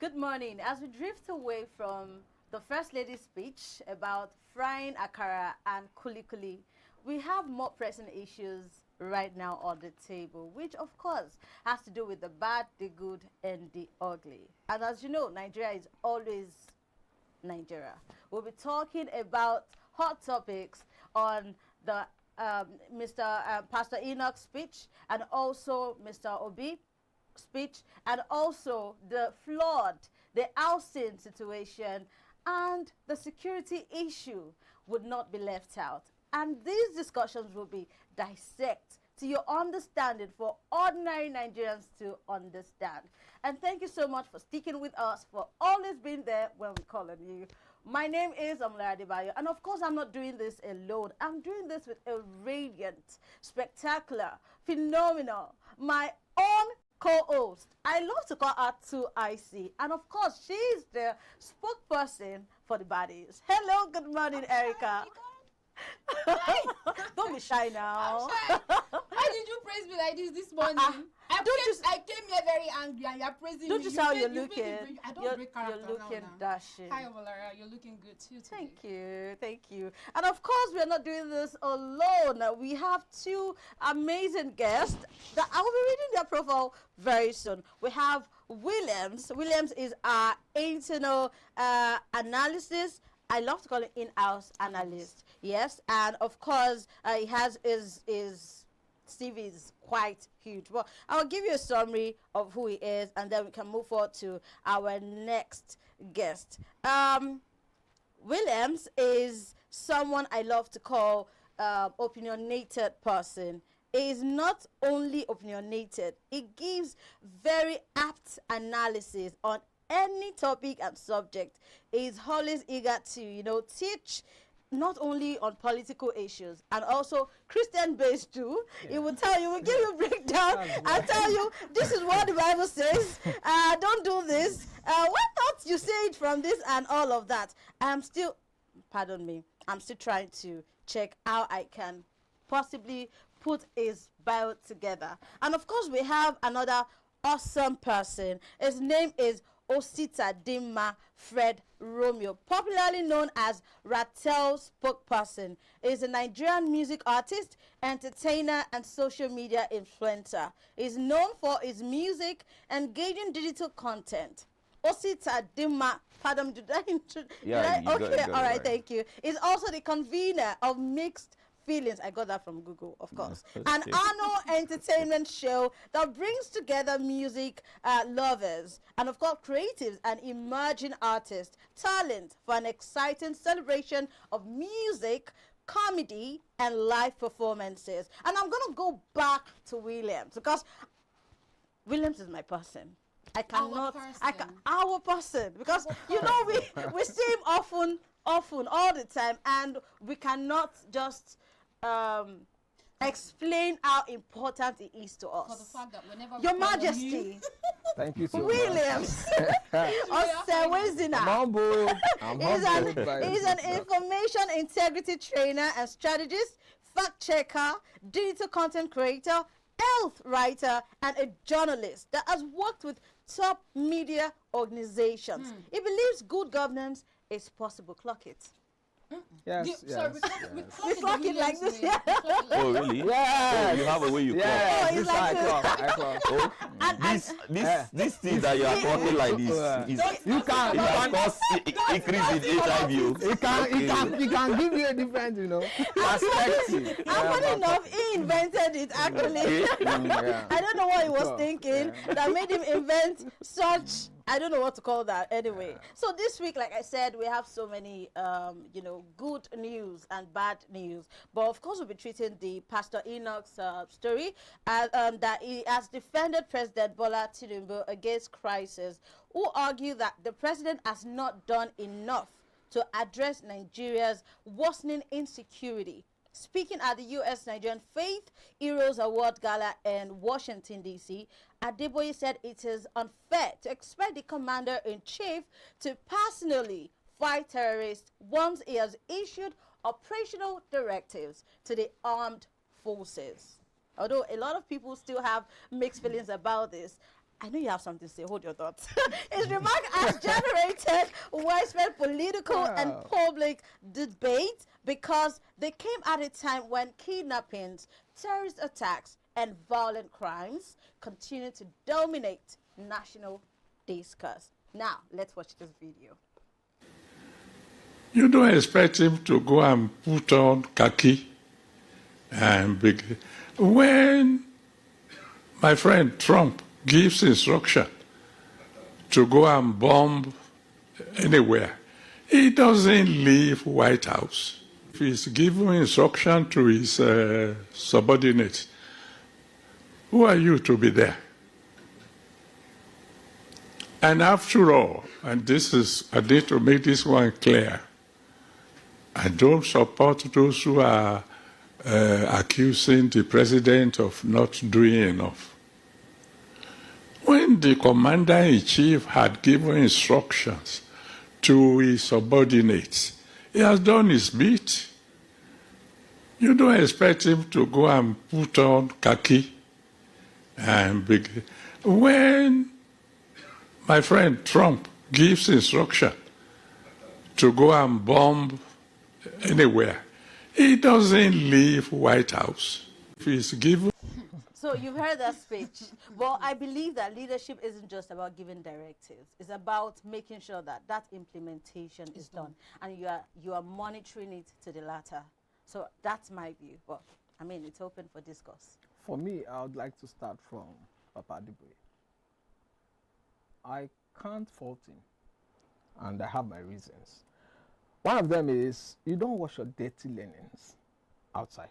Good morning. As we drift away from the First Lady's speech about frying akara and kulikuli, we have more pressing issues right now on the table, which of course has to do with the bad, the good, and the ugly. And as you know, Nigeria is always Nigeria. We'll be talking about hot topics on the Mr. Pastor Enoch's speech and also Mr. Obi speech, and also the flood, the housing situation, and the security issue would not be left out. And these discussions will be dissect to your understanding for ordinary Nigerians to understand. And thank you so much for sticking with us, for always being there when we call on you. My name is Adeboye, and of course I'm not doing this alone. I'm doing this with a radiant, spectacular, phenomenal, my own co-host. I love to call her 2IC, and of course she's the spokesperson for the baddies. Hello, good morning, Erica. Don't be shy now. I'm shy. Why did you praise me like this morning? I came here very angry and you're praising me. Don't you see how you're looking? I don't break character You're looking now. dashing. Hi, Ovalara. You're looking good too today. Thank you, thank you. And of course, we're not doing this alone. We have two amazing guests that I will be reading their profile very soon. We have Williams. Williams is our internal analysis. I love to call it in-house analyst. Yes, and of course, he has his CV is quite huge. But I'll give you a summary of who he is, and then we can move forward to our next guest. Williams is someone I love to call opinionated person. He is not only opinionated, he gives very apt analysis on any topic and subject. He is always eager to, teach not only on political issues and also Christian based too. Yeah. He will tell you, will give you a breakdown and tell you this is what the Bible says. Don't do this. Why not you say it from this and all of that? I'm still trying to check how I can possibly put his bio together. And of course, we have another awesome person. His name is Osita Dimma Fred Romeo, popularly known as Ratel spokesperson, is a Nigerian music artist, entertainer, and social media influencer. He is known for his music, engaging digital content. Osita Dimma, pardon, thank you. Is also the convener of Mixed Feelings. I got that from Google, of course. An annual entertainment show that brings together music lovers and, of course, creatives and emerging artists, talent for an exciting celebration of music, comedy, and live performances. And I'm going to go back to Williams because Williams is my person. Our person, because we see him often all the time, and we cannot just explain how important it is to us. For the fact that whenever Your Majesty, thank you so Williams, He's an information integrity trainer and strategist, fact checker, digital content creator, health writer, and a journalist that has worked with top media organizations. He believes good governance is possible. Clock it. Yes, We clock it like this. Oh, really? Yeah. Oh, you have a way you clock. Yeah, it's like I clock. Oh, this thing that you are talking like this is You can cause increase in HIV. He can give you a different, perspective. Funny enough, he invented it actually. I don't know what he was thinking that made him invent such. I don't know what to call that anyway. So this week, like I said, we have so many, good news and bad news. But of course, we'll be treating the Pastor Enoch's story that he has defended President Bola Tinubu against crisis, who argue that the president has not done enough to address Nigeria's worsening insecurity. Speaking at the U.S. Nigerian Faith Heroes Award Gala in Washington, D.C., Adeboye said it is unfair to expect the commander-in-chief to personally fight terrorists once he has issued operational directives to the armed forces. Although a lot of people still have mixed feelings about this, I know you have something to say. Hold your thoughts. His remark has generated widespread political and public debate because they came at a time when kidnappings, terrorist attacks, and violent crimes continue to dominate national discourse. Now, let's watch this video. You don't expect him to go and put on khaki and when my friend Trump gives instruction to go and bomb anywhere, he doesn't leave White House. If he's giving instruction to his subordinates, who are you to be there? And after all, and this is, I need to make this one clear, I don't support those who are accusing the president of not doing enough. When the commander-in-chief had given instructions to his subordinates, he has done his bit. You don't expect him to go and put on khaki and when my friend Trump gives instruction to go and bomb anywhere, he doesn't leave White House. If he's given. So you've heard that speech. Well, I believe that leadership isn't just about giving directives. It's about making sure that that implementation is done, and you are monitoring it to the latter. So that's my view. But I mean, it's open for discourse. For me, I would like to start from Papa Adeboye. I can't fault him, and I have my reasons. One of them is you don't wash your dirty linens outside.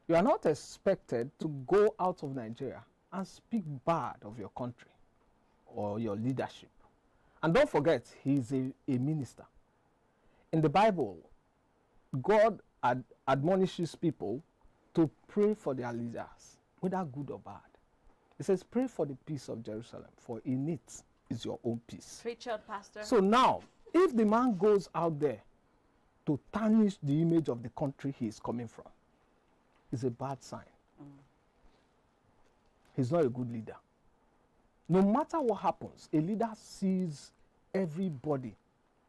You are not expected to go out of Nigeria and speak bad of your country or your leadership. And don't forget, he's a minister. In the Bible, God admonishes people to pray for their leaders, whether good or bad. He says, pray for the peace of Jerusalem, for in it is your own peace. Preacher, pastor. So now, if the man goes out there to tarnish the image of the country he is coming from, it's a bad sign. He's not a good leader. No matter what happens, a leader sees everybody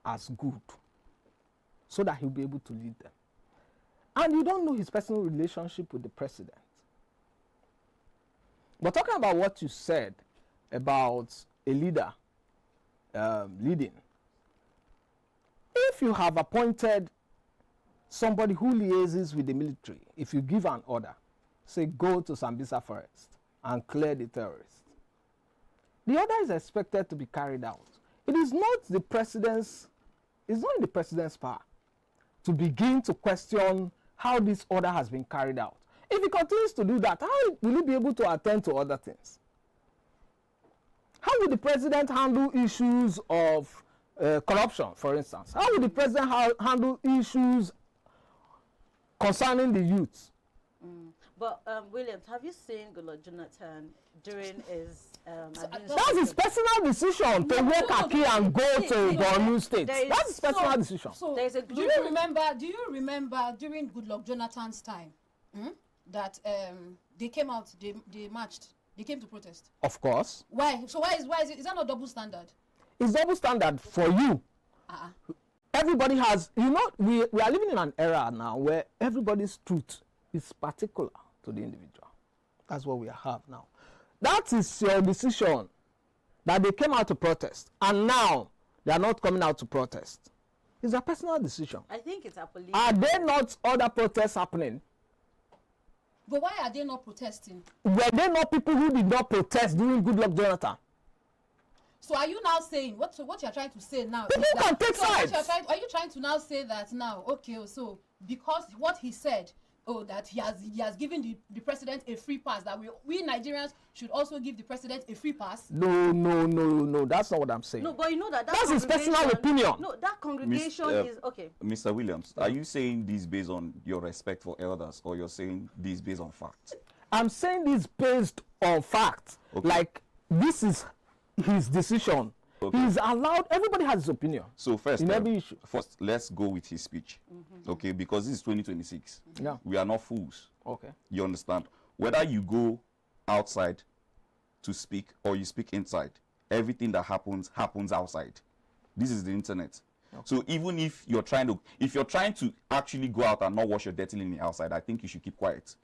as good so that he'll be able to lead them. And you don't know his personal relationship with the president. But talking about what you said about a leader leading, if you have appointed somebody who liaises with the military, if you give an order, say go to Sambisa Forest and clear the terrorists, the order is expected to be carried out. It is not the president's, it's not in the president's power to begin to question how this order has been carried out. If he continues to do that, how will he be able to attend to other things? How will the president handle issues of corruption, for instance? How will the president handle issues concerning the youth? But Williams, have you seen Goodluck Jonathan during his that's his personal decision to wear khaki and go to Borno State. That's his personal decision. So do you remember during Goodluck Jonathan's time that they came out, they marched, they came to protest? Of course. Why? So why is it? Is that not double standard? It's double standard for you. Everybody has, you know, we are living in an era now where everybody's truth is particular to the individual. That's what we have now. That is your decision, that they came out to protest, and now they are not coming out to protest. It's a personal decision. I think it's a political. Are there not other protests happening? But why are they not protesting? Were there not people who did not protest during Goodluck Jonathan? So are you now saying, what you're trying to say now? People can take sides. Are you trying to now say that now, okay, so because what he said, that he has given the president a free pass, that we Nigerians should also give the president a free pass? No, that's not what I'm saying. No, but you know that's his personal opinion. No, that congregation is okay. Mr. Williams, are you saying this based on your respect for elders, or you're saying this based on fact? I'm saying this based on fact. Okay. Like, this is his decision. Okay. He's allowed, everybody has his opinion. So first, every issue. First, let's go with his speech. Okay, because this is 2026. Yeah. We are not fools. Okay. You understand? Whether you go outside to speak or you speak inside, everything that happens outside. This is the internet. Okay. So even if you're trying to actually go out and not wash your dirty linen outside, I think you should keep quiet.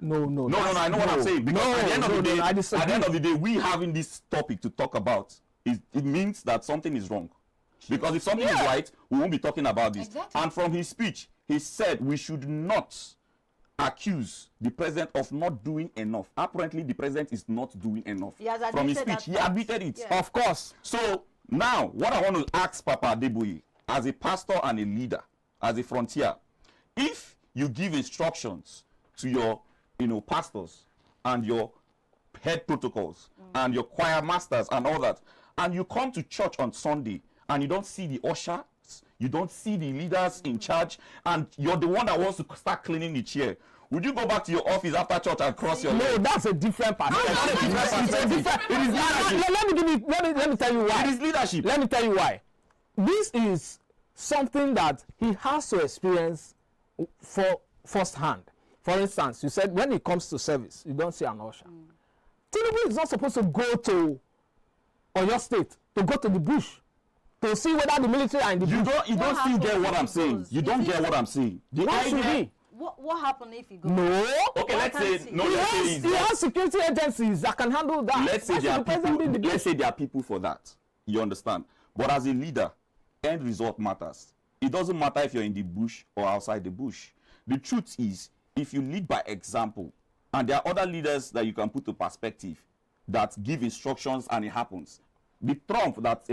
No, I know what I'm saying. Because at the end of the day, we having this topic to talk about, it means that something is wrong. Because if something is right, we won't be talking about this. Exactly. And from his speech, he said we should not accuse the president of not doing enough. Apparently, the president is not doing enough. From his speech, he admitted it. Yeah. Of course. So now, what I want to ask Papa Adeboye, as a pastor and a leader, as a frontier, if you give instructions to your, pastors and your head protocols and your choir masters and all that, and you come to church on Sunday and you don't see the ushers, you don't see the leaders in charge, and you're the one that wants to start cleaning the chair, would you go back to your office after church and cross your legs? No, that's a different part. It is leadership. Let me tell you why. It is leadership. Let me tell you why. This is something that he has to experience for firsthand. For instance, you said when it comes to service, you don't see an usher. Tinubu is not supposed to go to Oyo State, to go to the bush, to see whether the military are in the bush. You don't still get what I'm saying. You don't get what I'm saying. What should be? What happened if you go? No. Okay, let's say He has security agencies that can handle that. Let's say there are people for that. You understand? But as a leader, end result matters. It doesn't matter if you're in the bush or outside the bush. The truth is, if you lead by example, and there are other leaders that you can put to perspective that give instructions and it happens. The Trump that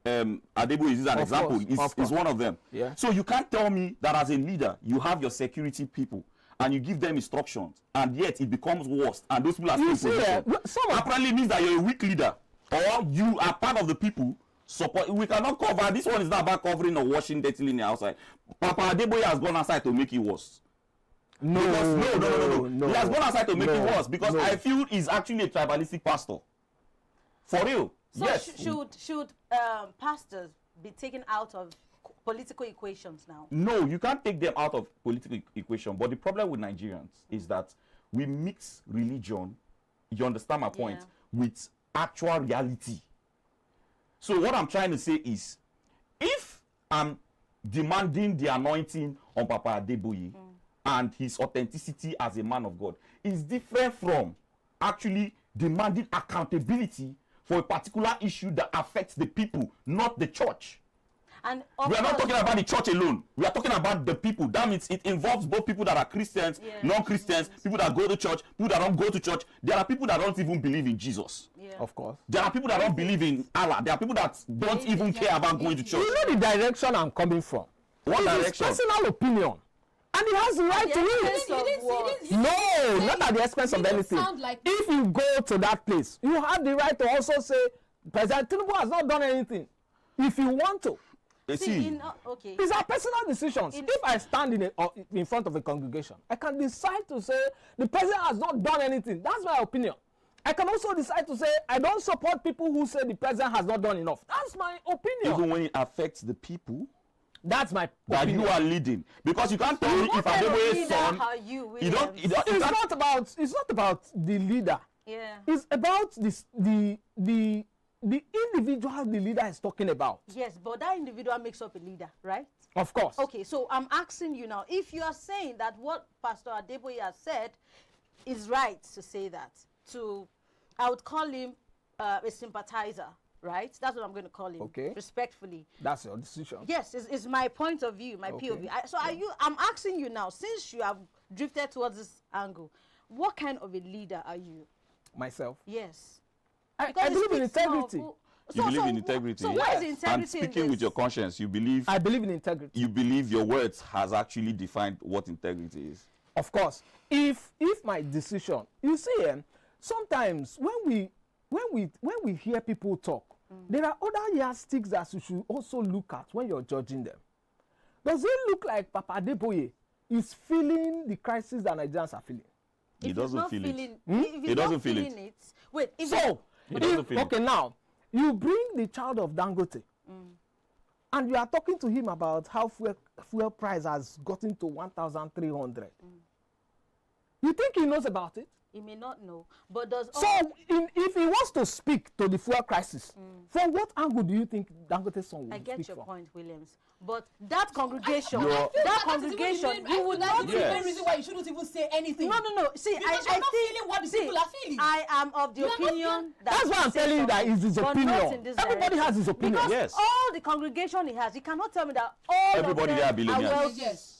Adeboye is an example is one of them. Yeah. So you can't tell me that as a leader you have your security people and you give them instructions and yet it becomes worse and those people are still apparently means that you're a weak leader or you are part of the people support. We cannot cover this one. Is not about covering or washing dirty linen outside. Papa Adeboye has gone outside to make it worse. No. He has gone outside to make it worse because I feel he's actually a tribalistic pastor. For real. So yes. Should pastors be taken out of political equations now? No, you can't take them out of political equation. But the problem with Nigerians is that we mix religion, you understand my point, with actual reality. So what I'm trying to say is, if I'm demanding the anointing on Papa Adeboye and his authenticity as a man of God, is different from actually demanding accountability for a particular issue that affects the people, not the church. And we are not talking about the church alone. We are talking about the people. That means it involves both people that are Christians, non-Christians, people that go to church, people that don't go to church. There are people that don't even believe in Jesus. Of course. There are people that don't believe in Allah. There are people that don't even care about going to church. You know the direction I'm coming from. What direction? It's personal opinion. And he has the right to it. No, not at the expense of anything. If you go to that place, you have the right to also say, President Tinubu has not done anything. If you want to. See, These are personal decisions. If I stand in front of a congregation, I can decide to say the president has not done anything. That's my opinion. I can also decide to say I don't support people who say the president has not done enough. That's my opinion. Even when it affects the people that's my that opinion. You are leading, because you can't tell me if Adeboye's son. It's not about the leader. Yeah. It's about the individual the leader is talking about. Yes, but that individual makes up a leader, right? Of course. Okay, so I'm asking you now, if you are saying that what Pastor Adeboye has said is right to say that, I would call him a sympathizer, right? That's what I'm going to call him. Okay. Respectfully. That's your decision. Yes, it's my point of view, my POV. I'm asking you now, since you have drifted towards this angle, what kind of a leader are you? Myself? Yes. I believe in integrity. You believe in integrity. So what is integrity? And speaking with your conscience, you believe. I believe in integrity. You believe your words has actually defined what integrity is. Of course. If my decision, you see, sometimes when we hear people talk, there are other yardsticks that you should also look at when you're judging them. Does it look like Papa Adeboye is feeling the crisis that Nigerians are feeling? He doesn't feel it. He doesn't feel it. Wait, okay, now you bring the child of Dangote and you are talking to him about how fuel price has gotten to 1,300. You think he knows about it? He may not know, but does So if he wants to speak to the fuel crisis, from what angle do you think Dangote's son will I speak get your from? point, Williams. But that congregation, You're- that congregation, you would not. That's the Yes. main reason why you shouldn't even say anything. No. See, Because I you're not think feeling what the see, people are feeling. I am of the You are not opinion feeling- that That's why I'm say telling you that something, it's his but not opinion. in this Everybody direction. has his opinion. Because Yes. all the congregation he has, you cannot tell me that all Everybody of there are them billionaires. wealthy. Yes.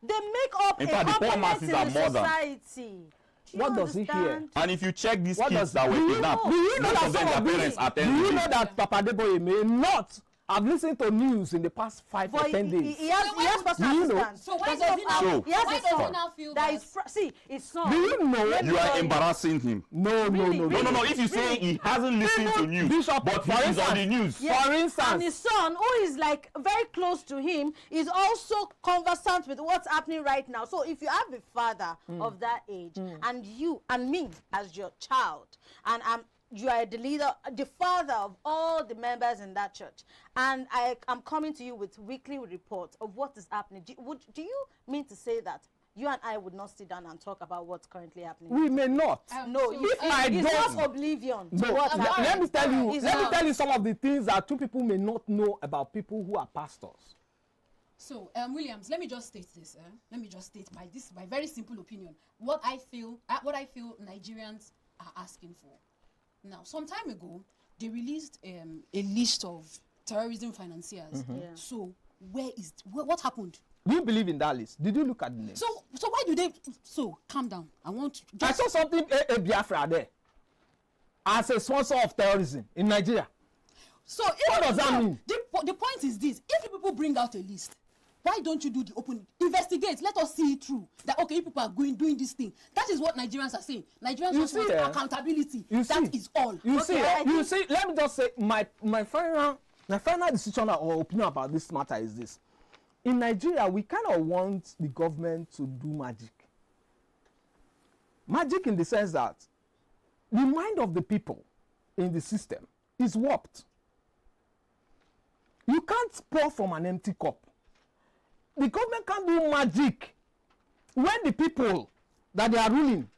They make up In a fact, the poor component masses in are the more than- society. Do you What does he hear? understand? And if you check these What kids does- that were do you kidnapped, know- Do you know most that of them, some their of parents these, attend do you the know day. that Papa Adeboye may not have listened to news in the past 5 But or 10 days? he has personal Do you know? assistance. So why Because does of he how- now? So- he has Why a does he son now feel that that? is see his son. Do you know? Let me you are tell embarrassing him. No. No. If you say he hasn't listened to news, Bishop, but for he is on the instance- news. Yes, For instance- and his son, who is like very close to him, is also conversant with what's happening right now. So if you have a father of that age, and you and me as your child, and you are the leader, the father of all the members in that church, and I am coming to you with weekly reports of what is happening. Do you mean to say that you and I would not sit down and talk about what's currently happening? We may not. No, So you, if my it's daughter- not oblivion to No, what's let happening. me tell you. It's Let me not. tell you some of the things that two people may not know about people who are pastors. So, Williams, let me just state this. Let me just state my very simple opinion. What I feel Nigerians are asking for. Now, some time ago, they released a list of terrorism financiers. Yeah. So, what happened? Do you believe in that list? Did you look at the list? So why do they? So, calm down. I want to I saw something a Biafra there as a sponsor of terrorism in Nigeria. So What does that mean? The point is this: if people bring out a list, why don't you do the open investigate? Let us see it through. That okay, if people are doing this thing. That is what Nigerians are saying. Nigerians You just want see, accountability. You That see, is all. You Okay, see, I you think- see. Let me just say my final decision or opinion about this matter is this: in Nigeria, we kind of want the government to do magic. Magic in the sense that the mind of the people in the system is warped. You can't pour from an empty cup. The government can't do magic when the people that they are ruling,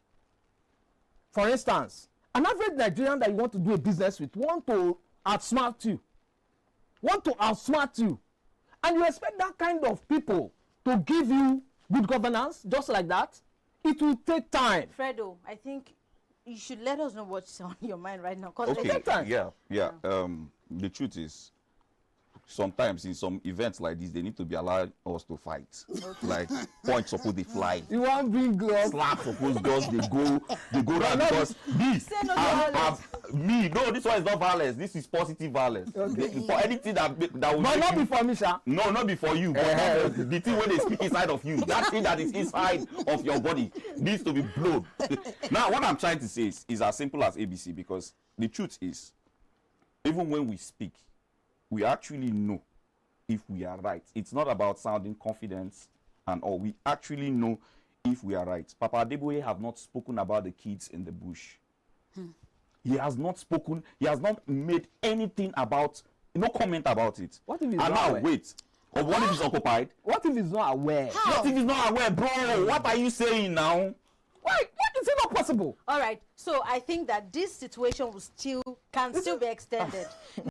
for instance, an average Nigerian that you want to do a business with want to outsmart you, and you expect that kind of people to give you good governance just like that. It will take time. Fredo, I think you should let us know what's on your mind right now. Okay, Take time. yeah. The truth is, sometimes in some events like this, they need to be allowed us to fight. Like points suppose they fly, You want bring gloves? slap suppose just they go round because me, Say no to violence. no, this one is not violence. This is positive violence. For anything that will But make not you- before me, sha. No, not before you, but the thing when they speak inside of you, that thing that is inside of your body needs to be blown. Now, what I'm trying to say is as simple as ABC, because the truth is, even when we speak, we actually know if we are right. It's not about sounding confident and all. We actually know if we are right. Papa Adeboye have not spoken about the kids in the bush. He has not spoken. He has not made anything about, no comment about it. What if he's And not now, aware? wait. Or what if he's occupied? What if he's not aware? What if he's not aware, bro? What are you saying now? Why is it not possible? All right, so I think that this situation can still be extended.